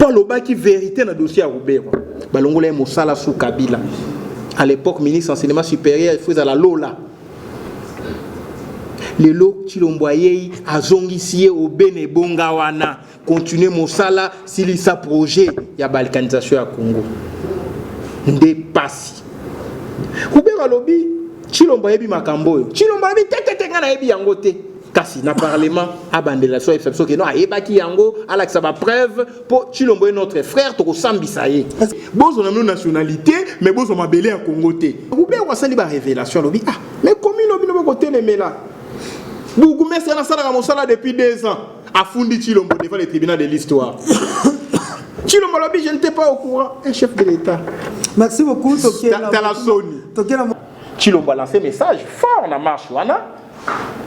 Pour le bas qui vérité dans le dossier à Roubaix. Balongola Moussala sous Kabila. À l'époque, ministre enseignement supérieur, il faisait la Lola. Les lots Chilomboye à Zongisie au Benebongawana. Continuer Moussala s'il y a projet, il y a balkanisation à Congo. Dépasse. Roubaix à lobby, Chilomboye bi makamboyo. Chilomboye bi tete ngana ebi yangote. Kasi na parlement abandela so exception que non ayeba ki yango ala que ça va preuve pour Chilomboye notre frère to sambisa ye. Bozo na nationalité mais bozo mabele à Congo té. Roubaix wa sali ba révélation lobby. Ah, mais commune lobby no côté les mela. Bougumestre na sala mosala depuis 2 ans. A fundi Chilombo devant le tribunal de l'histoire. Chilombo lobby, je n'étais pas au courant, un chef de l'État. Merci beaucoup. T'as la Sony. Chilombo a lancé un message fort dans la marche.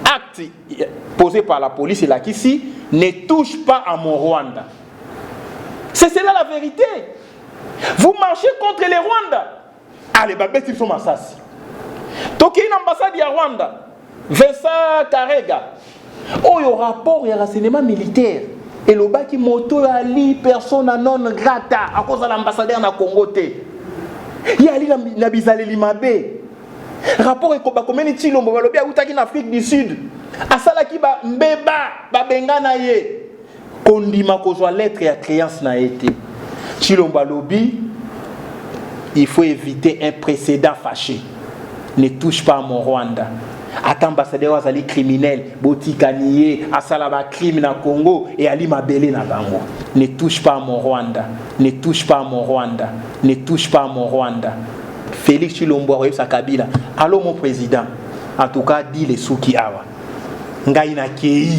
Acte posé par la police et la Kissi, ne touche pas à mon Rwanda. C'est cela la vérité. Vous marchez contre les Rwandais. Allez, babes, ils sont massassi. Toki une ambassade à Rwanda. Vincent Karega. Oh, il y a un rapport, il y a un renseignement militaire. Et le bas qui moto ali personne non grata à cause de l'ambassadeur na Congo. Il y a ali na bizale limabe. Rapport et koba komeni Chilombo balobi autaki na Afrique du Sud. Asala ki ba mbeba ba bengana ye. Kondima kozwa lettre ya créance na été. Chilombo balobi il faut éviter un précédent fâché. Ne touche pas à mon Rwanda. Attends, ambassadeur azali criminel, botikaniye, asala ba crime na Congo et ali mabele na bango. Ne touche pas à mon Rwanda. Ne touche pas à mon Rwanda. Ne touche pas à mon Rwanda. Félix Chilombo sa Kabila. Allô mon président. En tout cas, dit les souki awa. Ngai na kei.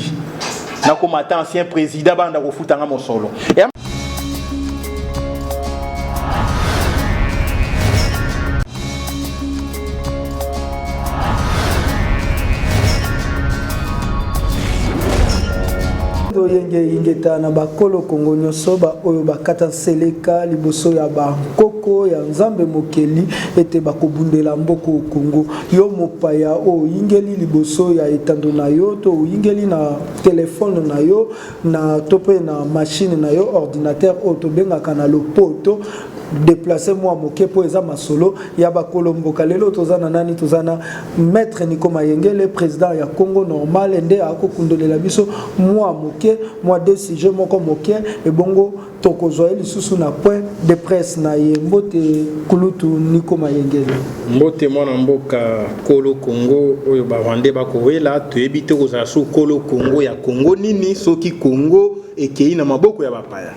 Na komata ancien président banda ko futanga mo solo. Yengeta na bakolo Kongo nyosoba oyo bakata seleka liboso ya bakoko ya nzambe mokeli ete bakobundela mboko Kongo yo mopaya o yingeli liboso ya etando na yo to yingeli na téléphone na yo na tope na machine na yo ordinateur o to bengaka na lopoto déplacer moi moké po eza masolo ya bakolo mboka lelo tozana nani tozana maître Nico Mayengele président ya Congo normal nde akokundolela biso moi moké moi décision moko moké et bongo tokozwa lisusu na point de presse na yembote kulutu Nico Mayengele mbote mwana mboka kolo Congo oyo ba Rwanda bakowela toyebi te kozala so kolo Congo ya Congo nini soki Congo ekei na maboko ya bapaya.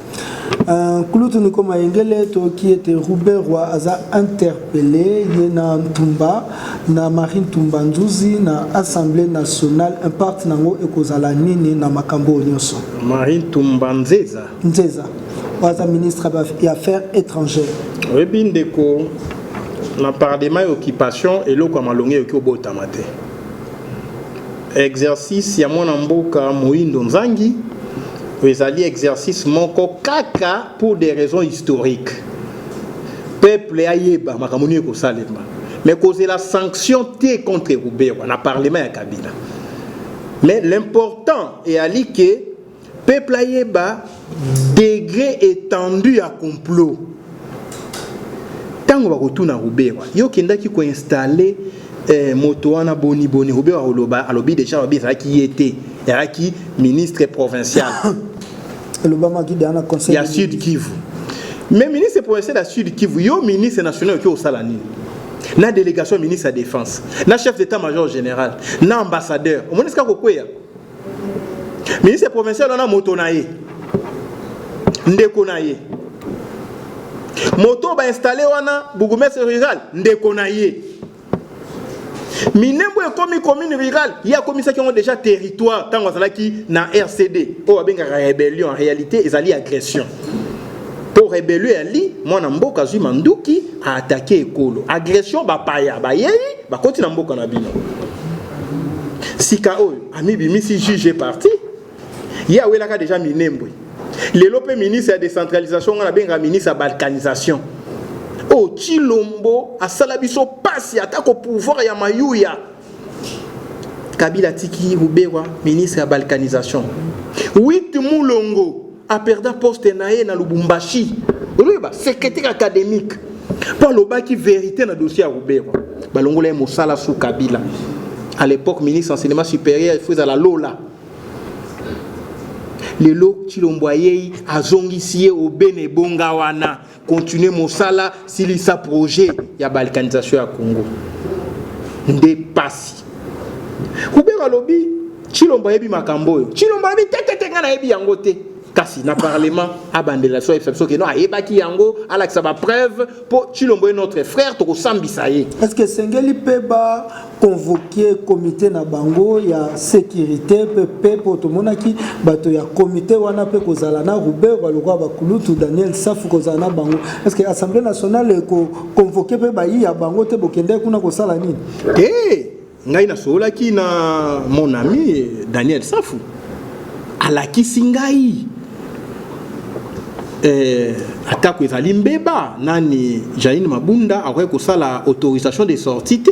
Kulutu Nico Mayengele qui était Roubaix Roi a interpellé na Ntumba na Marine Ntumba Nzuzi na Assemblée nationale un parti nango ekozala nini na makambo nyonso. Marine Ntumba Nzeza waza ministre des affaires étrangères. Oui bindeko na parlement occupation et loko malongi okobota mate. Exercice ya mwana mboka Moindo Nzangi. Vous allez exercice moko kaka pour des raisons historiques. Peuple ayeba makamoni ko salema. Mais causer la sanction té contre Roubaix on a parlé à Kabila. Mais l'important est ali que peuple ayeba degré étendu à complot. Tango ba retourna Roubaix yo kendaki ko installer moto wana boni Roubaix oloba alobi déjà obi ça qui était qui ministre provincial. L'Obama qui dans conseil. Il y a Sud Kivu. Mais ministre provincial à Sud Kivu, yo ministre national qui au salani. Na délégation ministre de la défense, na chef d'état-major général, na ambassadeur. Au moins est-ce qu'on quoi? Ministre provincial on a moto naé. Ndeko naé. Moto ba installé wana bourgmestre rural, ndeko naé. Minembo est comme commune rurale, il y a commis ça qui ont déjà territoire, tant qu'on qui na RCD, pour avoir rébellion en réalité, ils allaient agression. Pour rébellion, ali, moi Namboka Zumanduki a attaqué Ekolo. Agression, ba paya, ba yeyi, ba continue Namboka na bino. Sikao, ami bimisi juge parti, il y a là déjà Minembo. Le lopé ministre de décentralisation, on a bien ministre de balkanisation. Oh, Chilombo, a salabiso passe, attaque au pouvoir ya mayuya. Kabila Tiki Roubaix, ministre de la balkanisation. 8 Moulongo, a perdu poste naé na Lubumbashi. Secrétaire académique. Pour le bac qui vérité dans le dossier à Roubert. Balongolé Moussala sous Kabila. À l'époque, ministre enseignement supérieur, il faisait la Lola. Les lots Chilomboye a zongissié au Bene Bongawana. Continuer Moussala s'il y a projet, il y a balkanisation à Congo. Dépasse. Roubert a lobby. Chilomboye bi makamboyo. Chilomboye bi tete ngana ebi yangote. Kasi na parlement abandela so exception que non ayebaki yango ala ça va preuve pour Chilomboye notre frère to sambisa ye. Est-ce que Sengeli Peba convoquer comité na bango ya sécurité PP pour tout monaki bato ya comité wana pe kozala na Roubert baloko bakulutu Daniel Safu kozala na bango. Est-ce que Assemblée nationale ko convoquer pe ba ya bango te bokende kuna ko sala nini? Ngai na sola ki na mon ami Daniel Safu alaki singai attaque ezali mbeba nani Janine Mabunda après ko sala autorisation de sortie te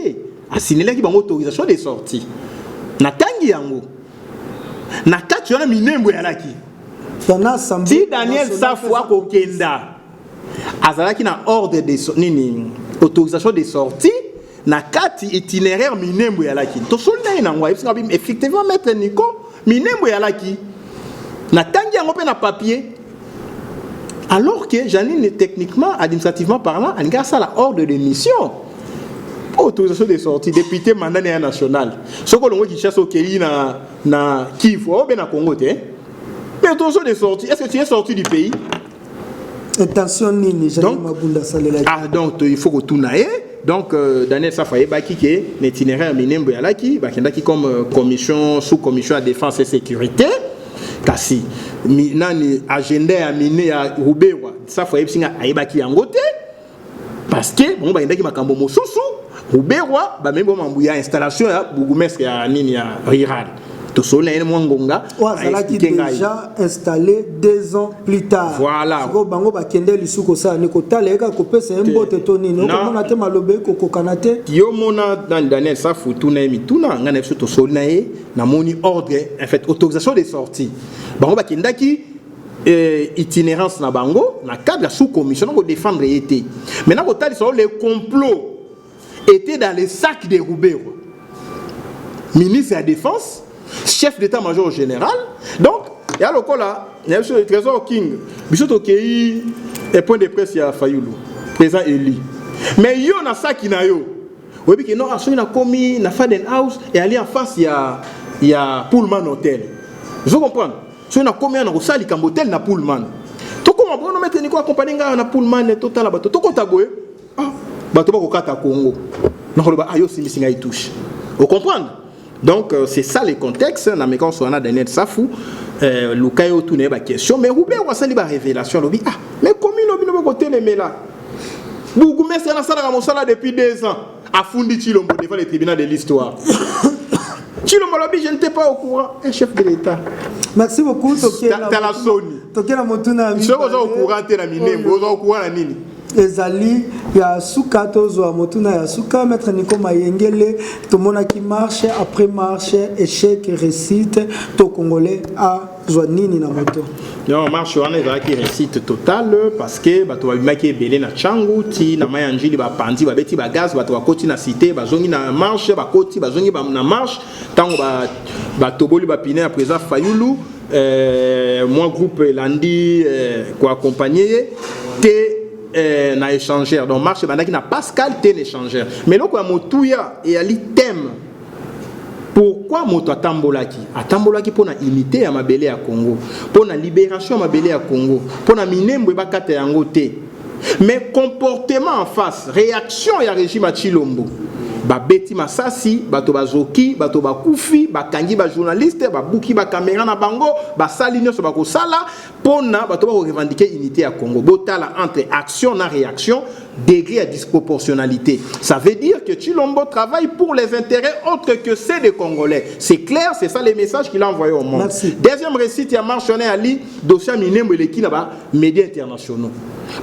asinela ki bango autorisation de sortie na tangi yango na kati wana minembo yalaki si Daniel Safu akokenda azalaki na ordre de nini autorisation de sortie na kati itinéraire minembo yalaki to solna ina ngwa effectivement maître Nico minembo yalaki na tangi yango pe na papier. Alors que Janine, techniquement, administrativement parlant, elle a ça la ordre de mission. Autorisation de sortie, député mandat national. Ce que l'on voit qui chasse au Kenya na Kivu, au Bénin Congo, mais autorisation de sortie, est-ce que tu es sorti du pays? Attention, Nini, Janine Mabunda Salela. Ah, donc il faut que tout n'aille. Donc, Daniel Safaye, qui est l'itinéraire Minembo Yalaki, qui comme commission, sous-commission à défense et sécurité. Kasi nani agenda ya mine ya Ruberwa ça faut yebsinga ayebaki yangote parce que bon ba ndaki makambo mosusu Ruberwa ba membo mambuya installation ya bourgmestre ya nini ya rural to sona ene mwangonga qui déjà installé 2 ans plus tard. Voilà ko bango ba kende lisuko sa ni ko taleka ko pesa mbote to nini ko mona te malobe ko kokanate yo mona dans Daniel Safu tuna mituna ngana biso to sona e na moni ordre en fait autorisation de sortie bango ba kendaki itinérance na bango na cadre sous commission pour défendre été maintenant ko tali sur le complot était dans les sacs de Roubero ministre de la défense chef d'état-major général. Donc, il y a le cas là, il y a le trésor King, Bissoto Kei, et point de presse, il y a Fayoulou, président Eli. Mais il y a ça qui n'a yo. Oui, puis non, il y a commis, na Faden House, et aller en face, il y a Pullman Hotel. Vous comprenez? Il y a commis un salle, il y a un hôtel na Pullman. Tout comme on va mettre Nico accompagné na Pullman, total là, tout comme Tagoé, bateau ba kokata Congo. Non, le ba ayo singa il touche. Vous comprenez? Donc c'est ça le contexte. Na mekon so na Daniel Safu, Lukayo tourne ba question, mais Roubert wa sali ba révélation lobi mais commune lobi no côté les mela. Bougumestre na sala ka sala depuis 2 ans. Afundi Chilombo devant le tribunal de l'histoire. Chilombo lobi je n'étais pas au courant, un chef de l'État. Merci beaucoup Tokela. Tala Sony. Tokela motuna mi. Je suis au courant te na minembo, au courant na nini. Ezali ya suka tozo a motuna ya suka maître Nico Mayengele to mona qui marche après marche échec réussite to congolais a joanini na moto. Non marche wana eza qui réussite totale parce que bato ba bimaki belé na changu ti na mayanjili ba pandi ba beti ba gaz bato ba koti na cité ba zongi na marche ba koti ba zongi ba na marche tango ba toboli ba piner à présent Fayoulou moi groupe Landi quoi accompagner te na échangeur donc marche bandaki na Pascal ten échangeur mais loko ya motuya et ali thème pourquoi moto atambolaki pour na unité ya mabele ya Congo pour na libération ya mabele ya Congo pour na minembo ba kata yango te mais comportement en face réaction ya régime à Chilombo ba beti masasi bato bazoki bato bakufi bakangi ba journaliste ba buki ba caméra na bango ba sali nyoso ba ko sala pona bato ba revendiquer unité à Congo botala entre action na réaction degré à disproportionnalité. Ça veut dire que Chilombo travaille pour les intérêts autres que ceux des Congolais. C'est clair, c'est ça les messages qu'il a envoyés au monde. Merci. Deuxième récit, il y a mentionné Ali dossier minembo le qui là-bas médias internationaux.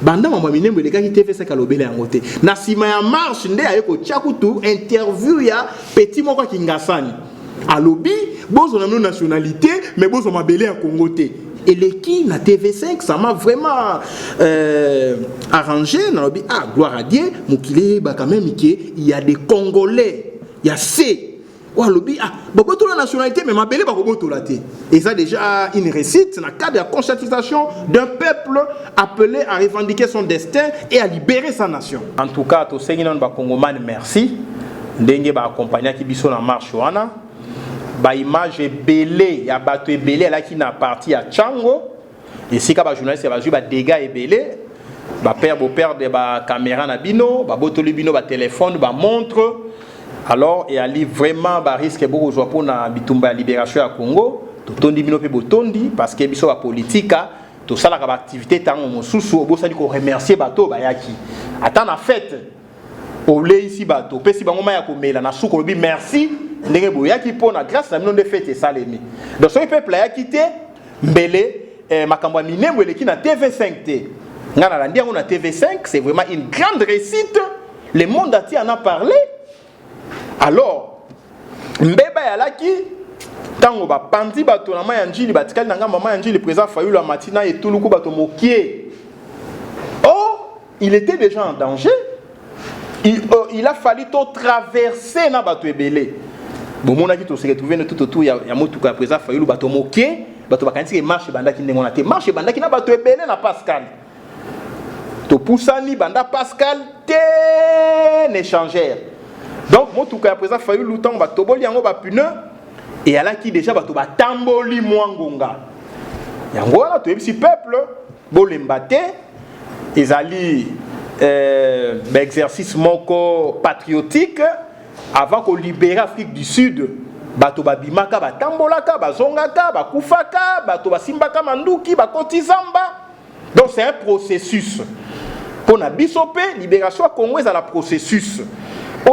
Banda mama minembo le qui TV ça kalobele ngote. Na sima ya marche nde ayeko chakutu interview ya petit moko kingasani. Alobi bozo na nationalité mais bozo mabele ya Congo te. Et les qui, na TV5, ça m'a vraiment arrangé. Ah, gloire à Dieu, Moukile, bah quand même, il y a des Congolais, il y a C. Ah, la nationalité, mais ma belle, et ça déjà une réussite dans le cadre de la conscientisation d'un peuple appelé à revendiquer son destin et à libérer sa nation. En tout cas, tous ces Congolais, merci. Ndenge ba accompagner qui biso na marche wana. Ba image belé, ya bato belé là qui na parti à Tchango. Et si ka ba journaliste ba jouer ba dégâts belé, ba père beau père de ba caméra na bino, ba botoli bino ba téléphone, ba montre. Alors et ali vraiment ba risque beaucoup jouer pour na bitumba libération à Congo. To tondi bino pe botondi parce que biso ba politique to sala ka activité tango mosusu bo sali ko remercier bato ba yaki. Ata na fête Olé ici bateau, pesi bango maya komela na suko lobi merci ndenge boya ki pona grâce na mino de fête ça lemi. Donc ce peuple a quitté mbele makambo minembo eleki na TV5 te. Ngana la ndia on a TV5, c'est vraiment une grande réussite. Le monde entier en a parlé. Alors mbeba ya laki tango ba pandi bato na maya njili batikali na ngamba maya njili président Fayulu Matina et tuluku bato mokie. Oh, il était déjà en danger. Il a fallu traverser na bato ebele. Bon mon aki to se retrouver tout autour ya motuka président Fayulu bato mokie, bato bakanisi marche bandaki ndengo na te. Marche bandaki na bato ebele na Pascal. To poussani banda Pascal te n'échangère. Donc motuka président Fayulu tant bato boli yango ba pneu et ala ki déjà bato batamboli mwangonga. Yango wana to ebisi peuple bolembate ezali exercice moko patriotique avant qu'on libère l'Afrique du Sud. Bato babimaka batambolaka bazongaka bakufaka bato basimbaka manduki bakotizamba. Donc c'est un processus. Pour na bisope libération congolaise à la processus.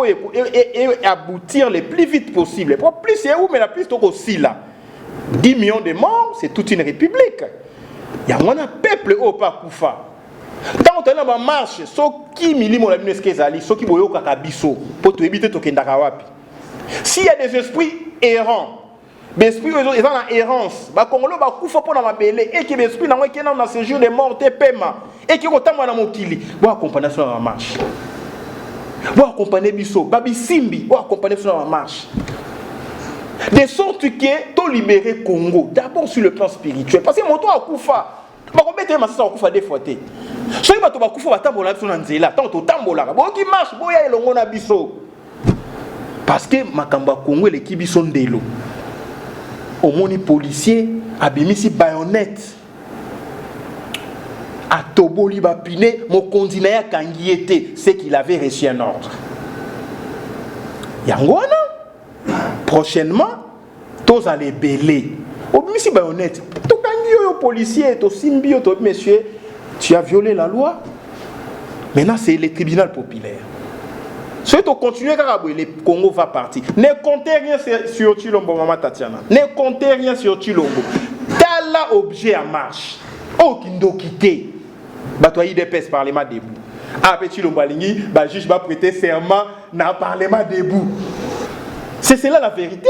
Et aboutir le plus vite possible. Pour plus c'est où mais la plus tôt aussi là. 10 millions de morts, c'est toute une république. Il y a un peuple au pas kufa. Quand on a une marche, qui milimo la mineskezali, ceux qui boyo kakabiso, pour te éviter tokendaka wapi. S'il y a des esprits errants, des esprits ils ont en errance, ba Congolais ba kufa pour na mabele et qui esprit na qui na séjour de mort te paiement et qui kotama na mokili, bo accompagner sur la marche. Bo accompagner biso, babi simbi, bo accompagner sur la marche. De sorte que to libérer Congo, d'abord sur le plan spirituel parce que moto akufa bakomete masasa okufa des fois te. Soki bato bakufa batambola biso na nzela, tant to tambola. Bo ki marche boya elongo na biso. Parce que makamba Congo le ki biso ndelo. Omoni policier abimisi baïonnette. A toboli ba pine mo kondina ya kangi était, c'est qu'il avait reçu un ordre. Yangona prochainement tous allez belé. Obimisi baïonnette. Policier, to symbio, monsieur, tu as violé la loi. Maintenant, c'est le tribunal populaire. Si tu continues, le Congo va partir. Ne comptez rien sur Chilombo, Maman Tatiana. Ne comptez rien sur Chilombo. T'as objet à marche. Oh, Kindo quitté. Batoyi IDPS, Parlement debout. Ah, petit Lombalingi, le juge va prêter serment dans le Parlement debout. C'est cela la vérité.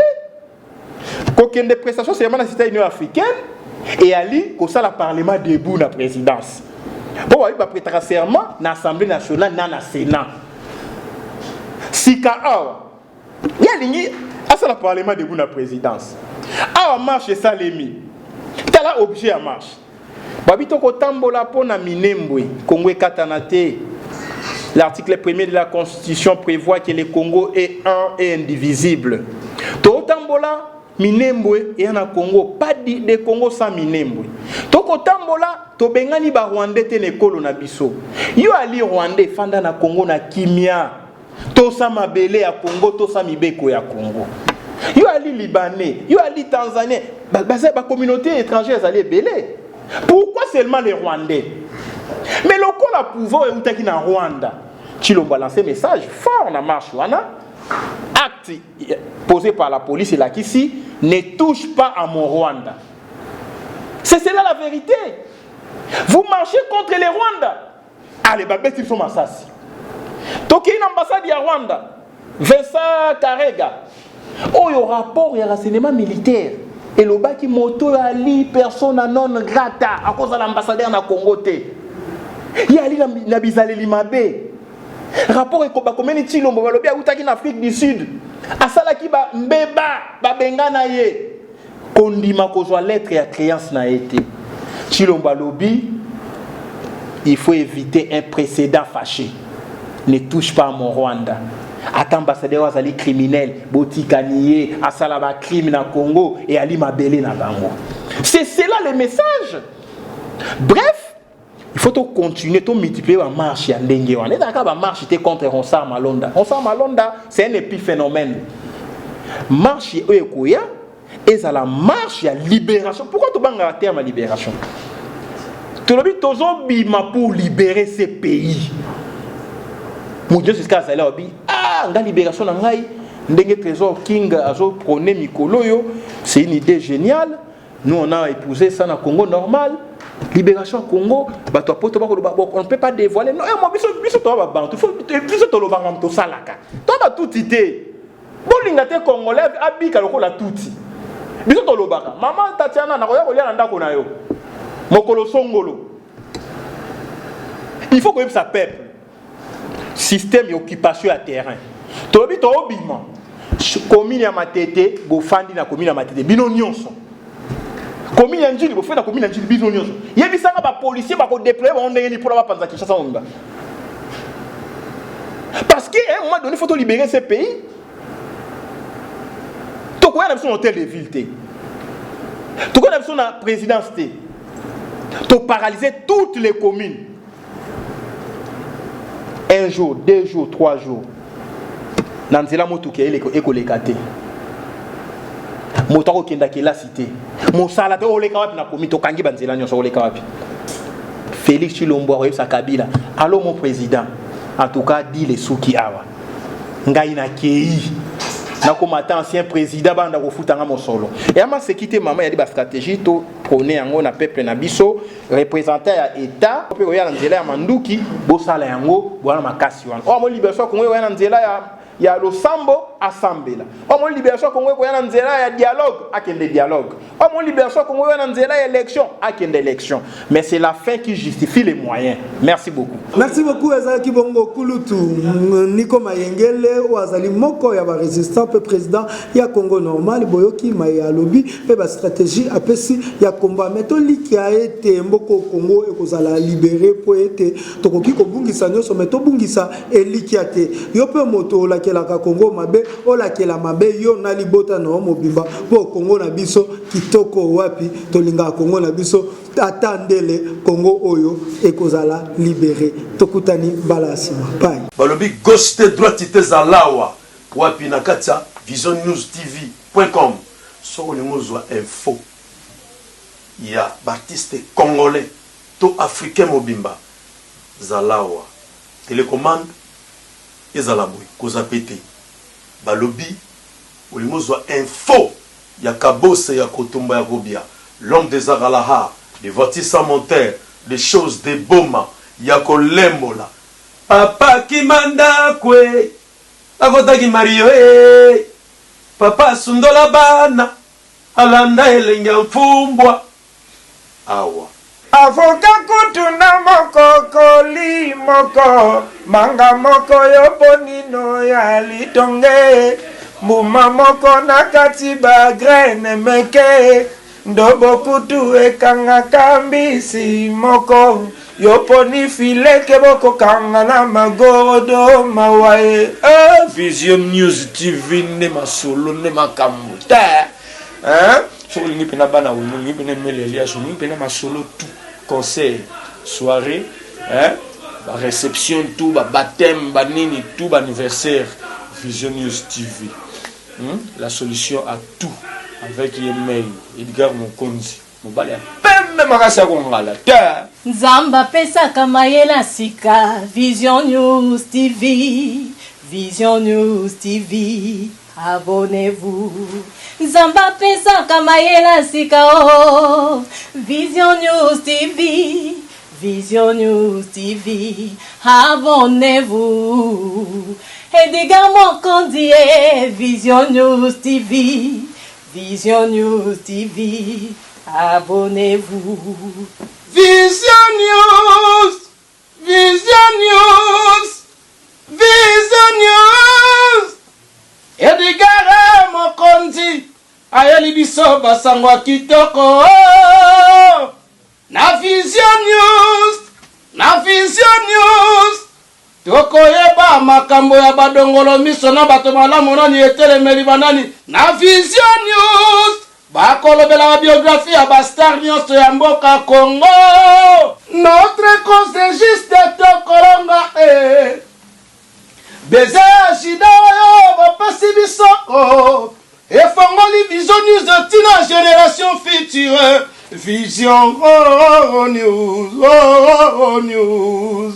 Quand il y a des prestations, c'est vraiment dans l'Union africaine. Et Ali, comme ça, le Parlement debout dans la présidence. Bon, il va prêter serment dans l'Assemblée nationale, dans le Sénat. Si il y a le Parlement debout dans la présidence. Ah, marche, ça l'emi. Tu as l'objet à marche. Babito Kotambola Pona Minembwe, Congo Katanate. L'article 1er de la Constitution prévoit que le Congo est un et indivisible. Totambola Minembwe et en Congo, pas de Congo sans Minembwe. Toko tambola, to bengani ba Rwandais te nekolo na biso. Yo ali Rwandais fanda na Congo na kimia. To sa mabele ya Congo, to sa mibeko ya Congo. Yo ali Libanais, yo ali Tanzanien, ba communauté étrangère ali belé. Pourquoi seulement les Rwandais? Mais le coup la pouvoir est où na Rwanda. Chilombo a lancé un message fort dans la marche wana. Acte posé par la police et la Kissi, ne touche pas à mon Rwanda. C'est cela la vérité. Vous marchez contre les Rwandais. Allez, babes, ils sont massassi. Donc, il y a une ambassade à Rwanda. Vincent Karega. Oh, il y a un rapport, il y a un renseignement militaire. Et le bas qui moto ali personne non grata à cause de l'ambassadeur na Congo té. Il y a ali na bizaleli mabe. Rapport ekoba komeni Tshilombo balobi autaki na Afrique du Sud. Asala ki ba mbeba ba bengana ye. Kondima kozwa lettre ya créance na été. Tshilombo balobi il faut éviter un précédent fâché. Ne touche pas à mon Rwanda. Ata ambassadeur azali criminel, botikaniye, asala ba crime na Congo et ali mabele na bango. C'est cela le message. Bref, il faut continuer to multiplier la marche ya ndenge wana. Ezaka ba marche te contre Ronsard Malonda. Ronsard Malonda, c'est un épiphénomène. Marche ekoya ezala marche ya libération. Pourquoi to banga terme libération? Tolobi tozo bima pour libérer ces pays. Mon Dieu, c'est ce qu'il a dit. Ah, la libération de Ngai, Ndenge Trésor King azo prôné Mikolo yo, c'est une idée géniale. Nous on a épousé ça dans le Congo normal. Libération Congo, bah toi on ne peut pas dévoiler. Non, moi biso toi ba bantu, biso to lo bangam to salaka. Toi ba tout idée. Bolinga te Congolais abika lokola tuti. Biso to lo baka. Maman Tatiana na koya kolia ndako na yo. Mokolo songolo. Il faut que ça peuple. Système d'occupation à terrain. Tobi to obima. Commune ya Matete, bofandi na commune ya Matete. Bino nyonso. Commune ya Njili, bofandi na commune ya Njili bino nyonso. Yebisanga ba policier ba ko déployer ba ndenge ni pour la panza Kinshasa onga. Parce qu'à un moment donné, il faut libérer ces pays. Tu connais son hôtel de ville. Tu connais son présidence. Tu paralyser toutes les communes. Un jour, 2 jours, 3 jours. Nanzela motuke ekolekate. Motako kenda ke la cité. Mosala to oleka wapi na komi to kangi banzela nyonso oleka wapi. Félix Tshilombo a sa Kabila. Allô mon président. En tout cas, dit les souki awa. Ngai na kei. Na comme ancien président banda ko futanga mosolo. Et ama se quitter maman ya di ba stratégie to prôner yango na peuple na biso représentant ya état pe ko ya nzela ya manduki bo sala yango bwana makasi wana. O mo libération ko ya nzela ya losambo asambela. O mo libération ko ya nzela ya dialogue akende dialogue. O mo libération ko ya nzela ya élection akende élection. Mais c'est la fin qui justifie les moyens. Merci beaucoup. Merci beaucoup Azaki Bongo Kulutu Niko Mayengele ou Azali Moko ya ba résistant pe président ya Congo normal boyoki maya lobby pe ba stratégie apesi ya combat meto liki a été mboko Congo e kozala libérer po ete tokoki ko bungisa nyoso meto bungisa eliki ate yo pe moto la kelaka Congo mabe o la kela mabe yo na libota no mobimba po Congo na biso kitoko wapi tolinga Congo na biso attendez Congo oyo ekozala libéré tokutani balasima pai balobi gauche te droite te zalawa wapi na katia visionnewstv.com soko lingozwa info ya artiste congolais to africain mobimba zalawa télécommande ezalaboy koza pété balobi olingozwa info ya kabose ya kotumba ya kobia l'homme des Agalaha, les voitures sans moteur, les choses de boma, yako lembola. Papa qui manda kwe, akota ki mario papa sundola bana, alanda elenga mfumbwa. Awa. Avoka kutuna moko koli moko, manga moko yoponino ya litonge, muma moko nakati ba graine meke. Ndobo kutu ekanga kambisi moko yoponi file keboko kanga na magodo mawae Vision News TV ne masolo ne makambo ta so lingi pena bana wulu lingi pena melelia so lingi pena masolo tout concert soirée ba réception tout ba baptême ba nini tout ba anniversaire Vision News TV la solution à tout avec Yemei, Edgar Mokonzi, Mobale, même Marasa Kongala. Zamba pesa kamayela sika, Vision News TV, Vision News TV, abonnez-vous. Zamba pesa kamayela sika, oh, Vision News TV, Vision News TV, abonnez-vous. Edgar Mokonzi, Vision News TV. Vision News TV, abonnez-vous. Vision News, Vision News, Vision News. Edgar Mokonzi, ayeli biso basangwa kitoko. Na Vision News, na Vision News. Tokoyeba makambo ya badongolo miso na bato malamu nani etelemeli banani. Na Vision News, bakolobela ba biographie ya bastar nyonso ya mboka Congo. Notre cause est juste tokolonga beze shida yo bapasi biso efongoli Vision News de tina génération future. Vision News, News.